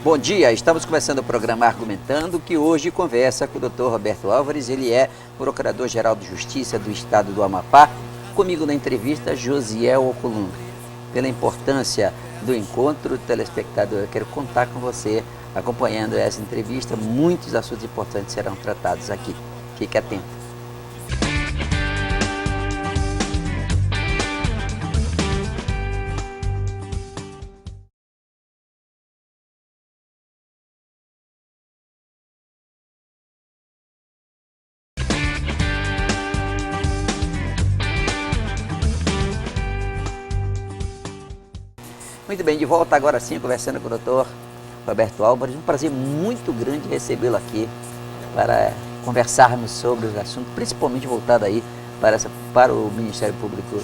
Bom dia, estamos começando o programa Argumentando, que hoje conversa com o Dr. Roberto Álvares. Ele é Procurador-Geral de Justiça do Estado do Amapá. Comigo na entrevista, Josiel Oculumbre. Pela importância do encontro, telespectador, eu quero contar com você acompanhando essa entrevista. Muitos assuntos importantes serão tratados aqui. Fique atento. Muito bem, de volta agora sim, conversando com o Dr. Roberto Álvares. Um prazer muito grande recebê-lo aqui para conversarmos sobre os assuntos, principalmente voltado aí para o Ministério Público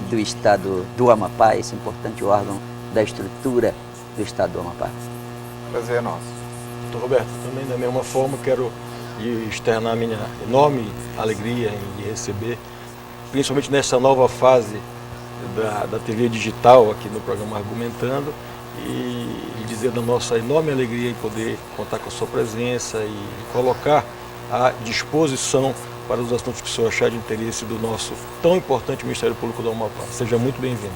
do Estado do Amapá, esse importante órgão da estrutura do Estado do Amapá. Prazer é nosso. Doutor Roberto, também da mesma forma quero externar minha enorme alegria em receber, principalmente nessa nova fase da TV digital aqui no programa Argumentando, e dizer da nossa enorme alegria em poder contar com a sua presença e colocar à disposição para os assuntos que o senhor achar de interesse do nosso tão importante Ministério Público do Amapá. Seja muito bem-vindo.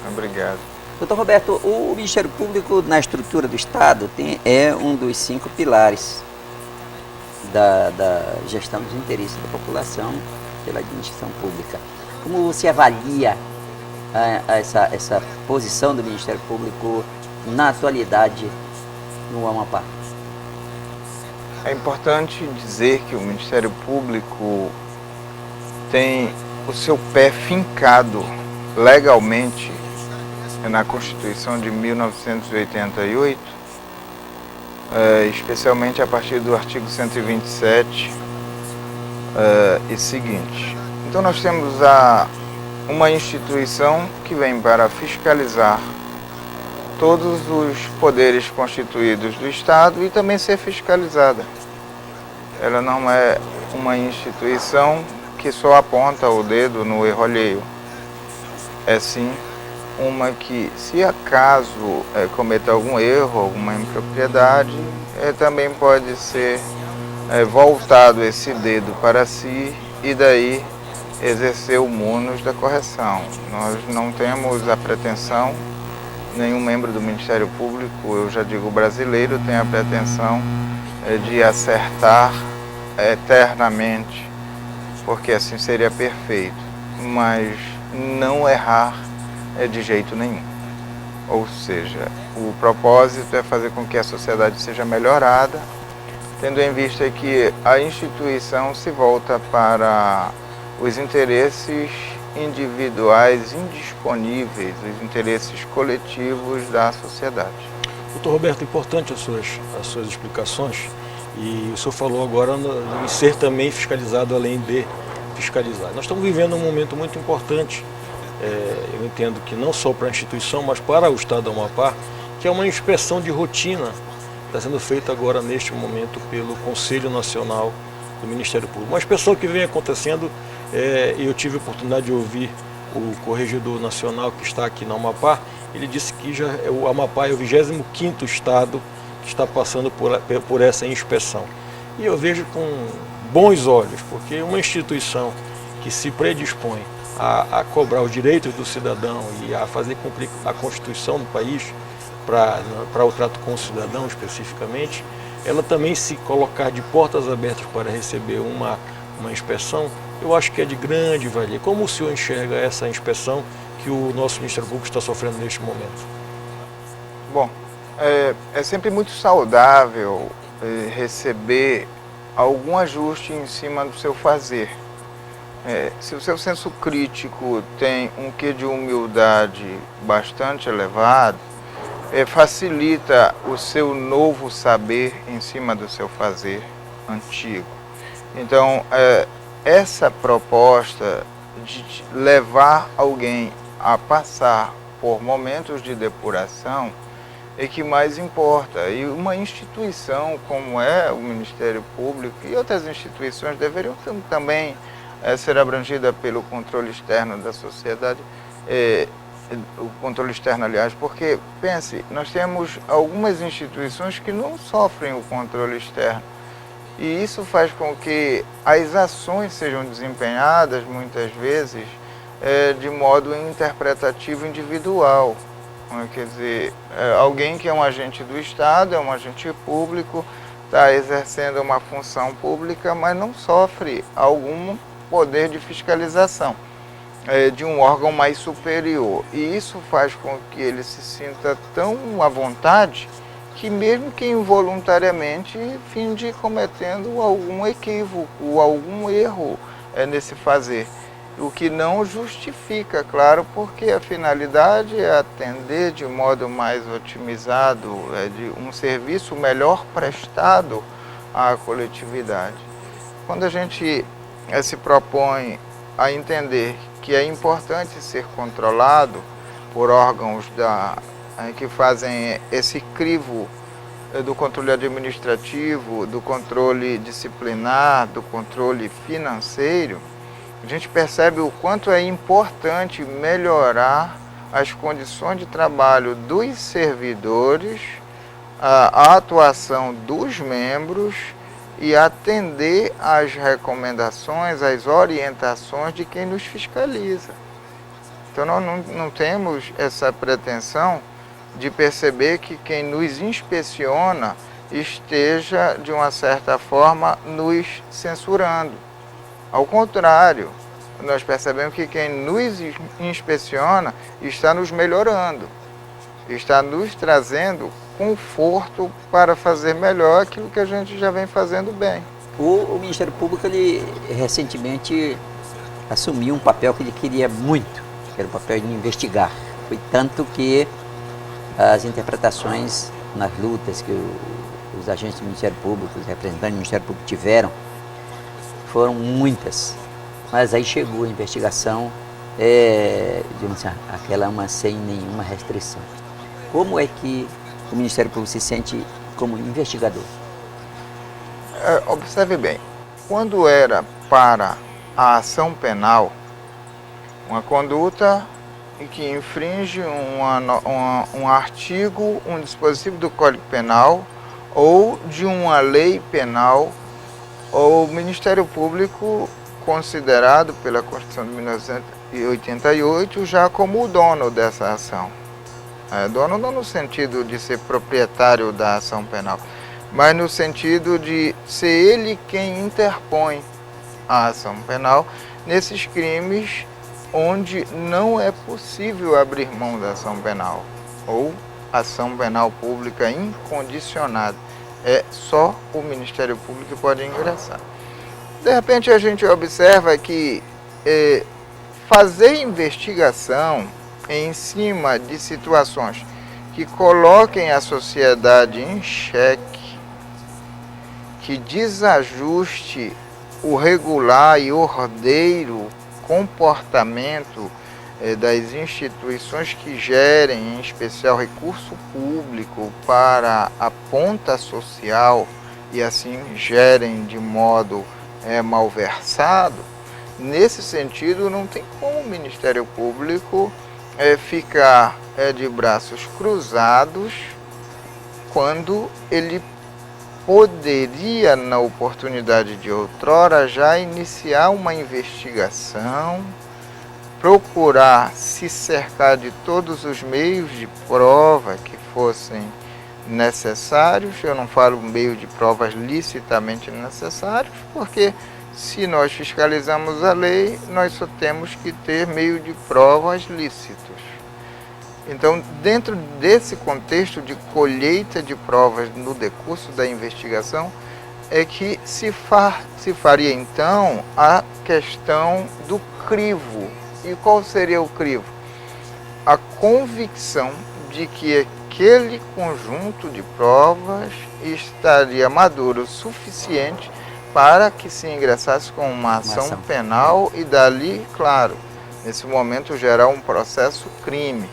Obrigado. Doutor Roberto, o Ministério Público na estrutura do Estado é um dos 5 pilares da gestão dos interesses da população pela administração pública. Como você avalia essa posição do Ministério Público na atualidade no Amapá? É importante dizer que o Ministério Público tem o seu pé fincado legalmente na Constituição de 1988, especialmente a partir do artigo 127 e seguinte. Então nós temos uma instituição que vem para fiscalizar todos os poderes constituídos do Estado e também ser fiscalizada. Ela não é uma instituição que só aponta o dedo no erro alheio. É sim uma que, se acaso cometa algum erro, alguma impropriedade, também pode ser voltado esse dedo para si e daí exercer o munus da correção. Nós não temos a pretensão, nenhum membro do Ministério Público, eu já digo brasileiro, tem a pretensão de acertar eternamente, porque assim seria perfeito, mas não errar de jeito nenhum. Ou seja, o propósito é fazer com que a sociedade seja melhorada, tendo em vista que a instituição se volta para os interesses individuais indisponíveis, os interesses coletivos da sociedade. Doutor Roberto, importante as suas explicações, e o senhor falou agora em ser também fiscalizado além de fiscalizar. Nós estamos vivendo um momento muito importante, eu entendo que não só para a instituição, mas para o Estado do Amapá, que é uma inspeção de rotina, está sendo feita agora neste momento pelo Conselho Nacional do Ministério Público. Uma inspeção que vem acontecendo. Eu tive a oportunidade de ouvir o Corregedor Nacional que está aqui no Amapá. Ele disse que o Amapá é o 25º estado que está passando por essa inspeção. E eu vejo com bons olhos, porque uma instituição que se predispõe a cobrar os direitos do cidadão e a fazer cumprir a Constituição do país, para o trato com o cidadão especificamente, ela também se colocar de portas abertas para receber uma inspeção, eu acho que é de grande valia. Como o senhor enxerga essa inspeção que o nosso Ministério Público está sofrendo neste momento? Bom, é sempre muito saudável receber algum ajuste em cima do seu fazer. Se o seu senso crítico tem um quê de humildade bastante elevado, facilita o seu novo saber em cima do seu fazer antigo. Então, essa proposta de levar alguém a passar por momentos de depuração é que mais importa. E uma instituição como é o Ministério Público e outras instituições deveriam também ser abrangida pelo controle externo da sociedade, o controle externo, aliás, porque, pense, nós temos algumas instituições que não sofrem o controle externo. E isso faz com que as ações sejam desempenhadas, muitas vezes, de modo interpretativo individual. Quer dizer, alguém que é um agente do Estado, é um agente público, está exercendo uma função pública, mas não sofre algum poder de fiscalização de um órgão mais superior. E isso faz com que ele se sinta tão à vontade que mesmo que involuntariamente finde cometendo algum equívoco, algum erro nesse fazer. O que não justifica, claro, porque a finalidade é atender de modo mais otimizado, de um serviço melhor prestado à coletividade. Quando a gente se propõe a entender que é importante ser controlado por órgãos que fazem esse crivo do controle administrativo, do controle disciplinar, do controle financeiro, a gente percebe o quanto é importante melhorar as condições de trabalho dos servidores, a atuação dos membros e atender às recomendações, às orientações de quem nos fiscaliza. Então nós não temos essa pretensão de perceber que quem nos inspeciona esteja, de uma certa forma, nos censurando. Ao contrário, nós percebemos que quem nos inspeciona está nos melhorando, está nos trazendo conforto para fazer melhor aquilo que a gente já vem fazendo bem. O Ministério Público, ele recentemente assumiu um papel que ele queria muito, que era o papel de investigar. Foi tanto que as interpretações nas lutas que os agentes do Ministério Público, os representantes do Ministério Público tiveram, foram muitas. Mas aí chegou a investigação, digamos assim, aquela uma sem nenhuma restrição. Como é que o Ministério Público se sente como investigador? Observe bem, quando era para a ação penal, uma conduta que infringe um artigo, um dispositivo do Código Penal ou de uma lei penal, o Ministério Público, considerado pela Constituição de 1988 já como o dono dessa ação. Dono não no sentido de ser proprietário da ação penal, mas no sentido de ser ele quem interpõe a ação penal nesses crimes onde não é possível abrir mão da ação penal, ou ação penal pública incondicionada. É só o Ministério Público que pode ingressar. De repente a gente observa que fazer investigação em cima de situações que coloquem a sociedade em xeque, que desajuste o regular e ordeiro comportamento das instituições que gerem, em especial, recurso público para a ponta social e assim gerem de modo malversado, nesse sentido não tem como o Ministério Público ficar de braços cruzados quando ele poderia, na oportunidade de outrora, já iniciar uma investigação, procurar se cercar de todos os meios de prova que fossem necessários. Eu não falo meio de provas licitamente necessários, porque se nós fiscalizamos a lei, nós só temos que ter meio de provas lícitos. Então, dentro desse contexto de colheita de provas no decurso da investigação, é que se faria então a questão do crivo. E qual seria o crivo? A convicção de que aquele conjunto de provas estaria maduro o suficiente para que se ingressasse com uma ação penal e dali, claro, nesse momento gerar um processo crime.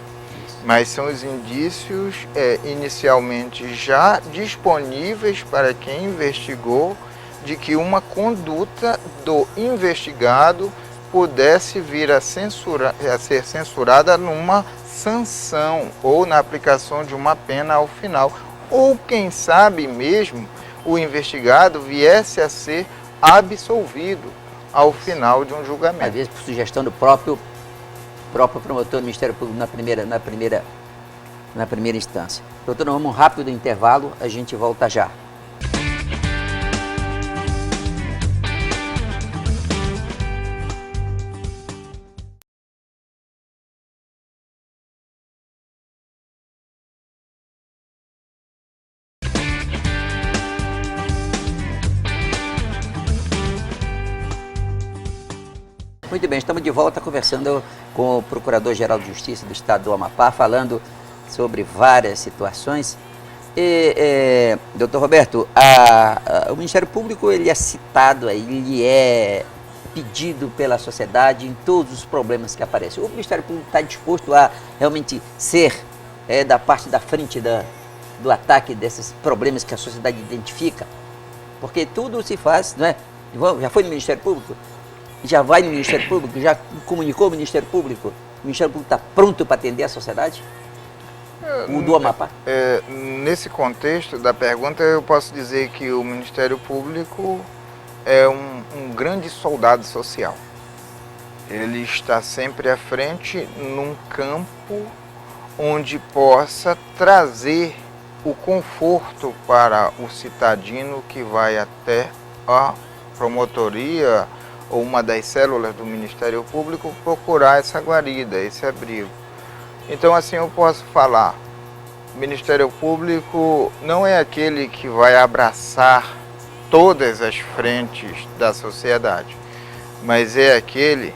Mas são os indícios inicialmente já disponíveis para quem investigou de que uma conduta do investigado pudesse vir a ser censurada numa sanção ou na aplicação de uma pena ao final. Ou, quem sabe mesmo, o investigado viesse a ser absolvido ao final de um julgamento. Às vezes por sugestão do próprio promotor do Ministério Público na primeira instância. Doutor, nós vamos um rápido intervalo, a gente volta já. Muito bem, estamos de volta conversando com o Procurador-Geral de Justiça do Estado do Amapá, falando sobre várias situações. Doutor Roberto, o Ministério Público ele é citado, ele é pedido pela sociedade em todos os problemas que aparecem. O Ministério Público está disposto a realmente ser da parte da frente do ataque desses problemas que a sociedade identifica? Porque tudo se faz, não é? Já foi no Ministério Público? Já vai no Ministério Público? Já comunicou o Ministério Público? O Ministério Público está pronto para atender a sociedade? O do Amapá? Nesse contexto da pergunta, eu posso dizer que o Ministério Público é um grande soldado social. Ele está sempre à frente num campo onde possa trazer o conforto para o cidadino que vai até a promotoria ou uma das células do Ministério Público procurar essa guarida, esse abrigo. Então, assim, eu posso falar, o Ministério Público não é aquele que vai abraçar todas as frentes da sociedade, mas é aquele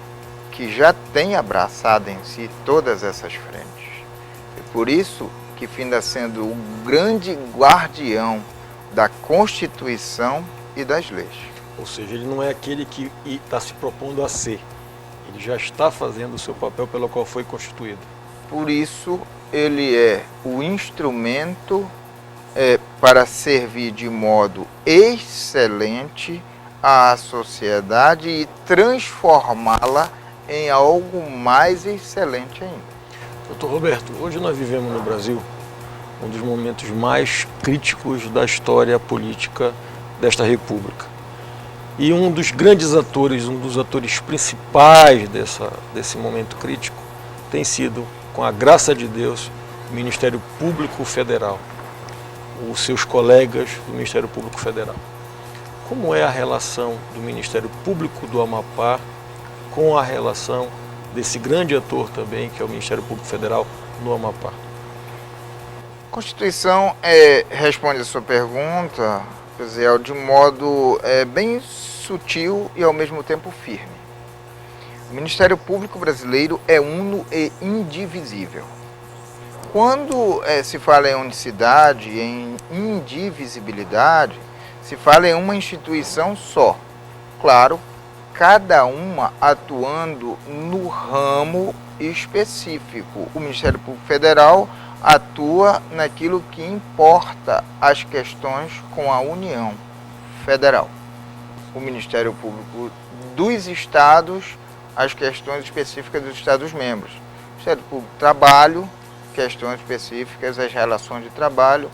que já tem abraçado em si todas essas frentes. E por isso que finda sendo o grande guardião da Constituição e das leis. Ou seja, ele não é aquele que está se propondo a ser. Ele já está fazendo o seu papel pelo qual foi constituído. Por isso, ele é o instrumento para servir de modo excelente à sociedade e transformá-la em algo mais excelente ainda. Doutor Roberto, hoje nós vivemos no Brasil um dos momentos mais críticos da história política desta República. E um dos grandes atores, um dos atores principais desse momento crítico tem sido, com a graça de Deus, o Ministério Público Federal, os seus colegas do Ministério Público Federal. Como é a relação do Ministério Público do Amapá com a relação desse grande ator também, que é o Ministério Público Federal no Amapá? A Constituição responde a sua pergunta, José, de modo bem sutil e ao mesmo tempo firme. O Ministério Público brasileiro é uno e indivisível. Quando se fala em unicidade, em indivisibilidade, se fala em uma instituição só. Claro, cada uma atuando no ramo específico. O Ministério Público Federal atua naquilo que importa as questões com a União Federal. O Ministério Público dos Estados, as questões específicas dos Estados-membros. O Ministério Público do Trabalho, questões específicas, as relações de trabalho.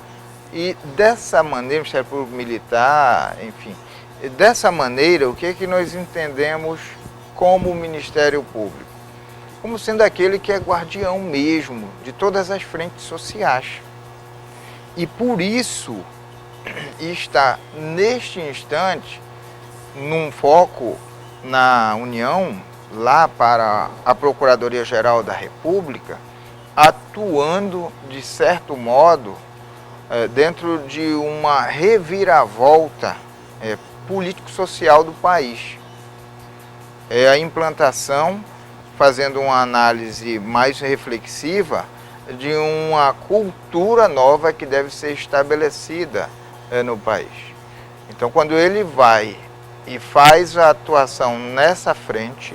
E dessa maneira, o Ministério Público Militar, enfim, dessa maneira, o que é que nós entendemos como Ministério Público? Como sendo aquele que é guardião mesmo de todas as frentes sociais. E por isso está, neste instante, num foco na União, lá para a Procuradoria-Geral da República, atuando, de certo modo, dentro de uma reviravolta político-social do país. É a implantação, fazendo uma análise mais reflexiva, de uma cultura nova que deve ser estabelecida no país. Então, quando ele vai e faz a atuação nessa frente,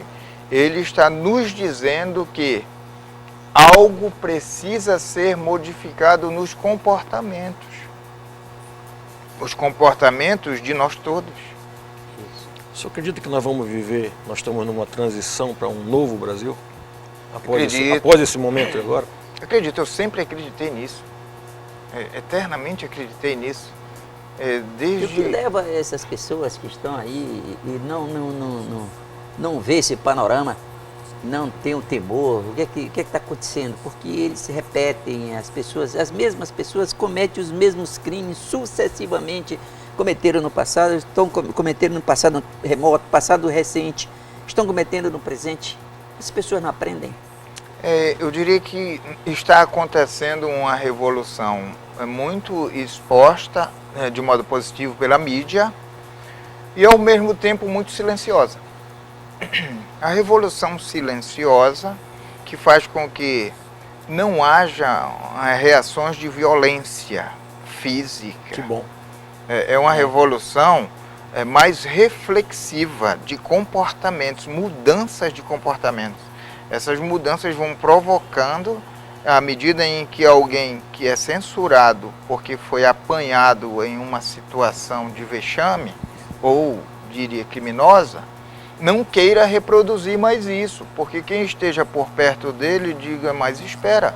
ele está nos dizendo que algo precisa ser modificado nos comportamentos. Os comportamentos de nós todos. O senhor acredita que nós estamos numa transição para um novo Brasil? Após esse momento agora? Acredito, eu sempre acreditei nisso. Eternamente acreditei nisso. O que leva essas pessoas que estão aí e não vê esse panorama, não tem o temor, o que está acontecendo? Porque eles se repetem, as mesmas pessoas cometem os mesmos crimes sucessivamente, cometeram no passado, estão cometendo no passado remoto, passado recente, estão cometendo no presente. As pessoas não aprendem. Eu diria que está acontecendo uma revolução muito exposta, de modo positivo, pela mídia e, ao mesmo tempo, muito silenciosa. A revolução silenciosa que faz com que não haja reações de violência física. Que bom. É uma revolução mais reflexiva de comportamentos, mudanças de comportamentos. Essas mudanças vão provocando, à medida em que alguém que é censurado porque foi apanhado em uma situação de vexame, ou diria criminosa, não queira reproduzir mais isso, porque quem esteja por perto dele diga, mas espera,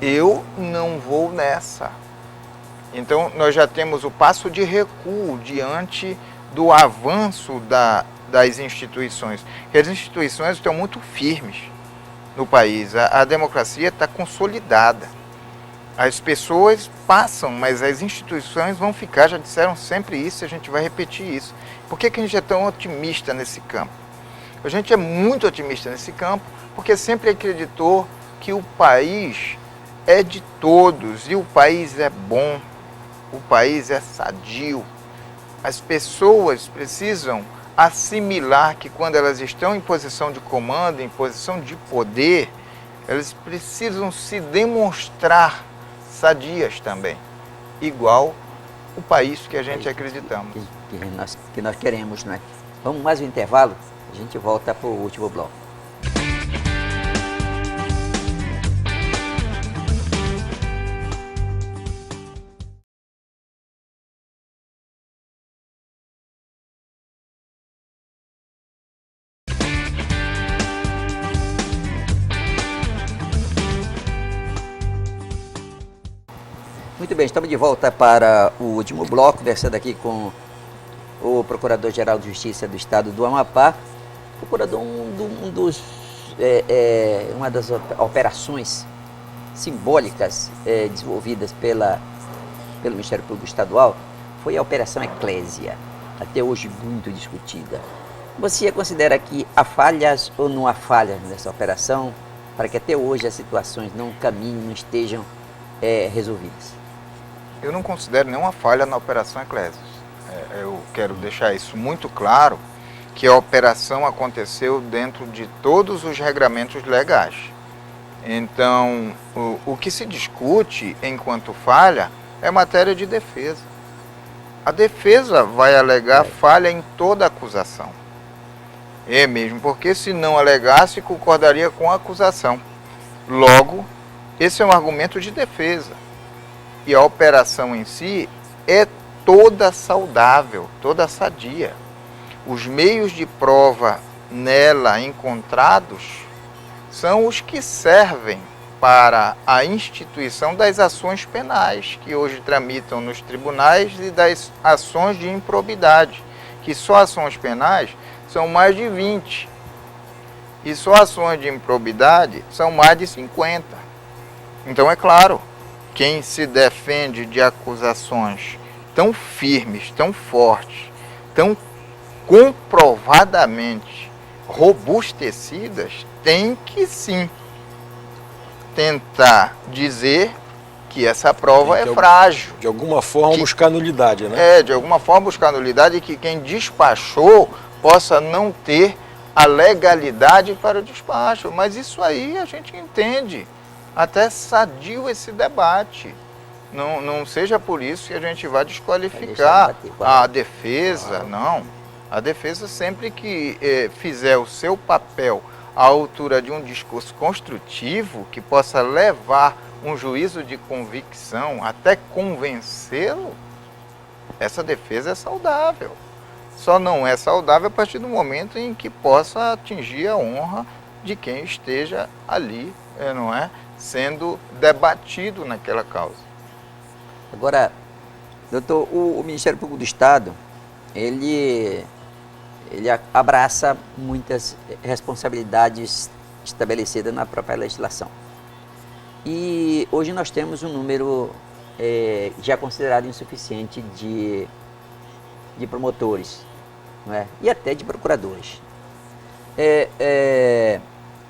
eu não vou nessa. Então nós já temos o passo de recuo diante do avanço das instituições. Porque as instituições estão muito firmes no país, a democracia está consolidada. As pessoas passam, mas as instituições vão ficar, já disseram sempre isso, e a gente vai repetir isso. Por que a gente é tão otimista nesse campo? A gente é muito otimista nesse campo, porque sempre acreditou que o país é de todos, e o país é bom, o país é sadio. As pessoas precisam assimilar que quando elas estão em posição de comando, em posição de poder, elas precisam se demonstrar sadias também, igual o país que a gente acreditamos. Que nós queremos, não é? Vamos mais um intervalo, a gente volta para o último bloco. Muito bem, estamos de volta para o último bloco, conversando aqui com o Procurador-Geral de Justiça do Estado do Amapá. Procurador, uma das operações simbólicas desenvolvidas pelo Ministério Público Estadual foi a Operação Eclésia, até hoje muito discutida. Você considera que há falhas ou não há falhas nessa operação, para que até hoje as situações não caminhem, não estejam resolvidas? Eu não considero nenhuma falha na Operação Eclésia. Eu quero deixar isso muito claro, que a operação aconteceu dentro de todos os regramentos legais. Então, o que se discute enquanto falha é matéria de defesa. A defesa vai alegar falha em toda acusação. É mesmo, porque se não alegasse, concordaria com a acusação. Logo, esse é um argumento de defesa. E a operação em si é toda saudável, toda sadia. Os meios de prova nela encontrados são os que servem para a instituição das ações penais, que hoje tramitam nos tribunais, e das ações de improbidade, que só ações penais são mais de 20. E só ações de improbidade são mais de 50. Então, é claro, quem se defende de acusações tão firmes, tão fortes, tão comprovadamente robustecidas, tem que sim tentar dizer que essa prova é frágil. De alguma forma buscar nulidade, né? De alguma forma buscar nulidade, e que quem despachou possa não ter a legalidade para o despacho. Mas isso aí a gente entende. Até sadio esse debate. Não seja por isso que a gente vai desqualificar a defesa, não. A defesa, sempre que fizer o seu papel à altura de um discurso construtivo, que possa levar um juízo de convicção até convencê-lo, essa defesa é saudável. só não é saudável a partir do momento em que possa atingir a honra de quem esteja ali, não é, sendo debatido naquela causa. Agora, doutor, o Ministério Público do Estado, ele abraça muitas responsabilidades estabelecidas na própria legislação. E hoje nós temos um número já considerado insuficiente de promotores, não é? E até de procuradores.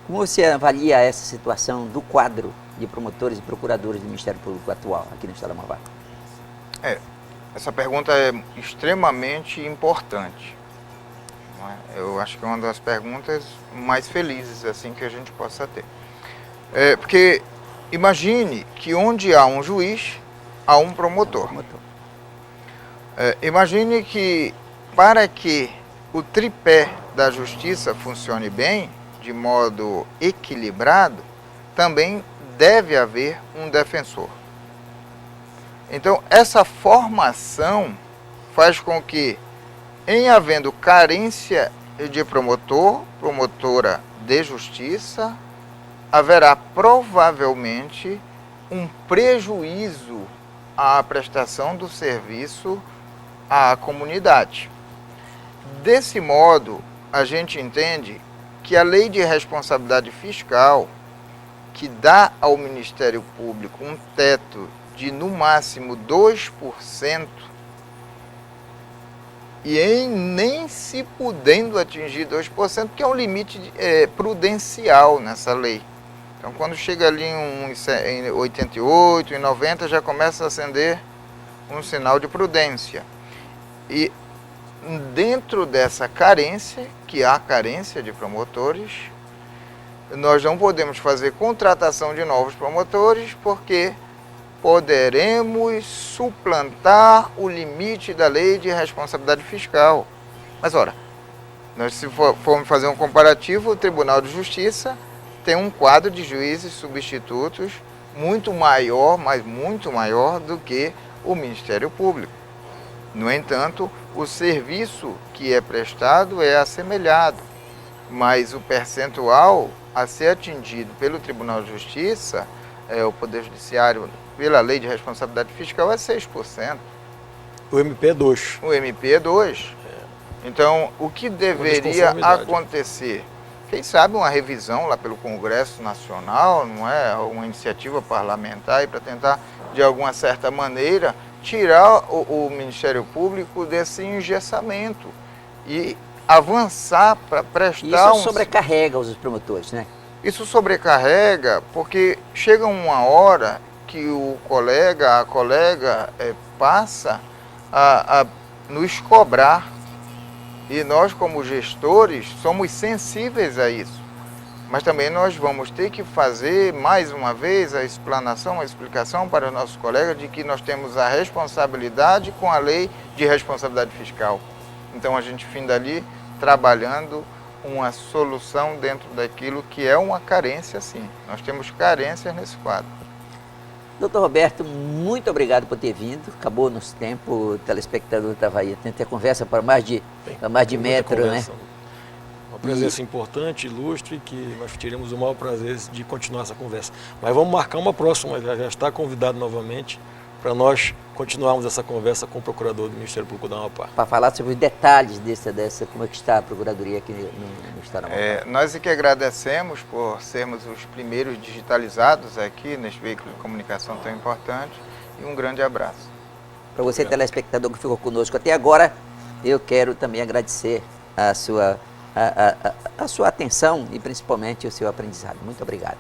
Como você avalia essa situação do quadro de promotores e procuradores do Ministério Público atual aqui no estado do Amapá? Essa pergunta é extremamente importante. Não é? Eu acho que é uma das perguntas mais felizes assim que a gente possa ter. Porque imagine que onde há um juiz, há um promotor. Imagine que para que o tripé da justiça funcione bem, de modo equilibrado, também deve haver um defensor. Então, essa formação faz com que, em havendo carência de promotor, promotora de justiça, haverá provavelmente um prejuízo à prestação do serviço à comunidade. Desse modo, a gente entende que a lei de responsabilidade fiscal, que dá ao Ministério Público um teto de no máximo 2%, e em nem se podendo atingir 2%, que é um limite prudencial nessa lei. Então, quando chega ali em 88, em 90, já começa a acender um sinal de prudência. E dentro dessa carência, que há carência de promotores, nós não podemos fazer contratação de novos promotores, porque poderemos suplantar o limite da lei de responsabilidade fiscal. Mas, ora, nós se formos fazer um comparativo, o Tribunal de Justiça tem um quadro de juízes substitutos muito maior, mas muito maior do que o Ministério Público. No entanto, o serviço que é prestado é assemelhado, mas o percentual a ser atingido pelo Tribunal de Justiça, o Poder Judiciário, pela Lei de Responsabilidade Fiscal, é 6%. O MP é 2%. O MP é 2%. Então, o que deveria acontecer? Quem sabe uma revisão lá pelo Congresso Nacional, não é? Uma iniciativa parlamentar para tentar, de alguma certa maneira, tirar o Ministério Público desse engessamento e avançar para prestar Isso sobrecarrega os promotores, né? Isso sobrecarrega porque chega uma hora que o colega, a colega passa a nos cobrar. E nós, como gestores, somos sensíveis a isso. Mas também nós vamos ter que fazer, mais uma vez, a explanação, a explicação para os nossos colegas de que nós temos a responsabilidade com a lei de responsabilidade fiscal. Então, a gente finda ali trabalhando uma solução dentro daquilo que é uma carência, sim. Nós temos carências nesse quadro. Doutor Roberto, muito obrigado por ter vindo. Acabou nosso tempo, o telespectador estava aí. Tentei a conversa para mais de metro, né? Uma presença importante, ilustre, que nós teremos o maior prazer de continuar essa conversa. Mas vamos marcar uma próxima, já está convidado novamente para nós continuarmos essa conversa com o procurador do Ministério Público do Amapá. Para falar sobre os detalhes como é que está a Procuradoria aqui no Estado do Amapá. Nós é que agradecemos por sermos os primeiros digitalizados aqui neste veículo de comunicação tão importante, e um grande abraço. Para você, telespectador que ficou conosco até agora, eu quero também agradecer a sua atenção e principalmente o seu aprendizado. Muito obrigado.